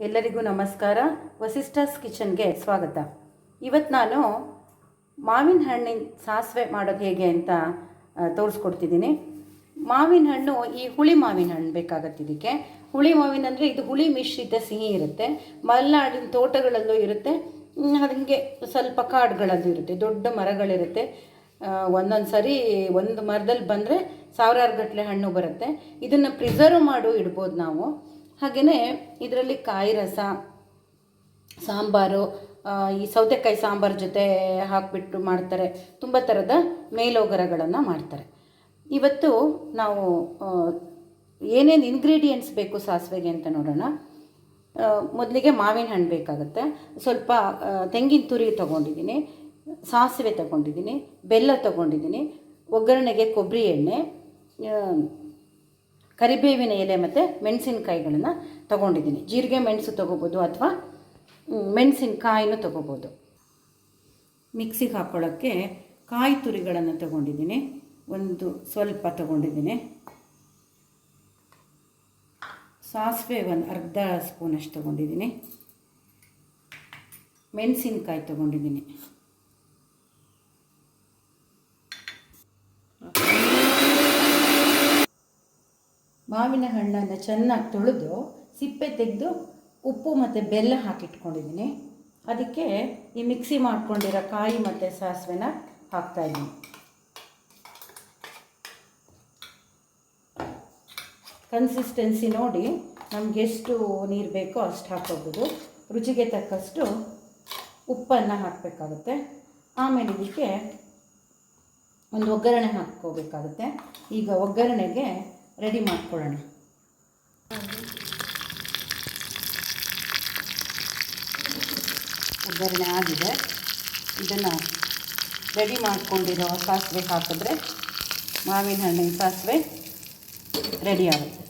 ಎಲ್ಲರಿಗೂ ನಮಸ್ಕಾರ. ವಸಿಷ್ಠಾಸ್ ಕಿಚನ್ಗೆ ಸ್ವಾಗತ. ಇವತ್ತು ನಾನು ಮಾವಿನ ಹಣ್ಣಿನ ಸಾಸಿವೆ ಮಾಡೋದು ಹೇಗೆ ಅಂತ ತೋರಿಸ್ಕೊಡ್ತಿದ್ದೀನಿ. ಮಾವಿನ ಹಣ್ಣು, ಈ ಹುಳಿ ಮಾವಿನ ಹಣ್ಣು ಬೇಕಾಗತ್ತೆ. ಇದಕ್ಕೆ ಹುಳಿ ಮಾವಿನ ಅಂದರೆ ಇದು ಹುಳಿ ಮಿಶ್ರಿತ ಸಿಹಿ ಇರುತ್ತೆ. ಮಲೆನಾಡಿನ ತೋಟಗಳಲ್ಲೂ ಇರುತ್ತೆ, ಹಾಗೆ ಸ್ವಲ್ಪ ಕಾಡುಗಳಲ್ಲೂ ಇರುತ್ತೆ. ದೊಡ್ಡ ಮರಗಳಿರುತ್ತೆ. ಒಂದೊಂದು ಸರಿ ಒಂದು ಮರದಲ್ಲಿ ಬಂದರೆ ಸಾವಿರಾರು ಗಟ್ಟಲೆ ಹಣ್ಣು ಬರುತ್ತೆ. ಇದನ್ನು ಪ್ರಿಸರ್ವ್ ಮಾಡು ಇಡ್ಬೋದು ನಾವು. ಹಾಗೆಯೇ ಇದರಲ್ಲಿ ಕಾಯಿ ರಸ, ಸಾಂಬಾರು, ಈ ಸೌತೆಕಾಯಿ ಸಾಂಬಾರು ಜೊತೆ ಹಾಕಿಬಿಟ್ಟು ಮಾಡ್ತಾರೆ. ತುಂಬ ಥರದ ಮೇಲೋಗರಗಳನ್ನು ಮಾಡ್ತಾರೆ. ಇವತ್ತು ನಾವು ಏನೇನು ಇಂಗ್ರೀಡಿಯೆಂಟ್ಸ್ ಬೇಕು ಸಾಸಿವೆಗೆ ಅಂತ ನೋಡೋಣ. ಮೊದಲಿಗೆ ಮಾವಿನ ಹಣ್ಣು ಬೇಕಾಗುತ್ತೆ. ಸ್ವಲ್ಪ ತೆಂಗಿನ ತುರಿ ತೊಗೊಂಡಿದ್ದೀನಿ, ಸಾಸಿವೆ ತೊಗೊಂಡಿದ್ದೀನಿ, ಬೆಲ್ಲ ತೊಗೊಂಡಿದ್ದೀನಿ, ಒಗ್ಗರಣೆಗೆ ಕೊಬ್ಬರಿ ಎಣ್ಣೆ, ಕರಿಬೇವಿನ ಎಲೆ ಮತ್ತು ಮೆಣಸಿನಕಾಯಿಗಳನ್ನು ತೊಗೊಂಡಿದ್ದೀನಿ. ಜೀರಿಗೆ ಮೆಣಸು ತೊಗೋಬೋದು ಅಥವಾ ಮೆಣಸಿನಕಾಯಿನೂ ತೊಗೋಬೋದು. ಮಿಕ್ಸಿಗೆ ಹಾಕ್ಕೊಳ್ಳೋಕ್ಕೆ ಕಾಯಿ ತುರಿಗಳನ್ನು ತೊಗೊಂಡಿದ್ದೀನಿ, ಒಂದು ಸ್ವಲ್ಪ ತೊಗೊಂಡಿದ್ದೀನಿ. ಸಾಸಿವೆ ಒಂದು ಅರ್ಧ ಸ್ಪೂನಷ್ಟು ತೊಗೊಂಡಿದ್ದೀನಿ. ಮೆಣಸಿನಕಾಯಿ ತೊಗೊಂಡಿದ್ದೀನಿ. ಮಾವಿನ ಹಣ್ಣನ್ನು ಚೆನ್ನಾಗಿ ತೊಳೆದು ಸಿಪ್ಪೆ ತೆಗೆದು ಉಪ್ಪು ಮತ್ತು ಬೆಲ್ಲ ಹಾಕಿಟ್ಕೊಂಡಿದ್ದೀನಿ. ಅದಕ್ಕೆ ಈ ಮಿಕ್ಸಿ ಮಾಡ್ಕೊಂಡಿರೋ ಕಾಯಿ ಮತ್ತು ಸಾಸಿವೆನ ಹಾಕ್ತಾಯಿದ್ದೀನಿ. ಕನ್ಸಿಸ್ಟೆನ್ಸಿ ನೋಡಿ ನಮ್ಗೆ ಎಷ್ಟು ನೀರು ಬೇಕೋ ಅಷ್ಟು ಹಾಕ್ಕೋಬೋದು. ರುಚಿಗೆ ತಕ್ಕಷ್ಟು ಉಪ್ಪನ್ನು ಹಾಕಬೇಕಾಗುತ್ತೆ. ಆಮೇಲೆ ಇದಕ್ಕೆ ಒಂದು ಒಗ್ಗರಣೆ ಹಾಕ್ಕೋಬೇಕಾಗುತ್ತೆ. ಈಗ ಒಗ್ಗರಣೆಗೆ ರೆಡಿ ಮಾಡ್ಕೊಳ್ಳೋಣ. ಒಗ್ಗರಣೆ ಆಗಿದೆ. ಇದನ್ನು ರೆಡಿ ಮಾಡ್ಕೊಂಡಿರೋ ಸಾಸಿವೆ ಹಾಕಿದ್ರೆ ಮಾವಿನ ಹಣ್ಣಿನ ಸಾಸಿವೆ ರೆಡಿ ಆಗುತ್ತೆ.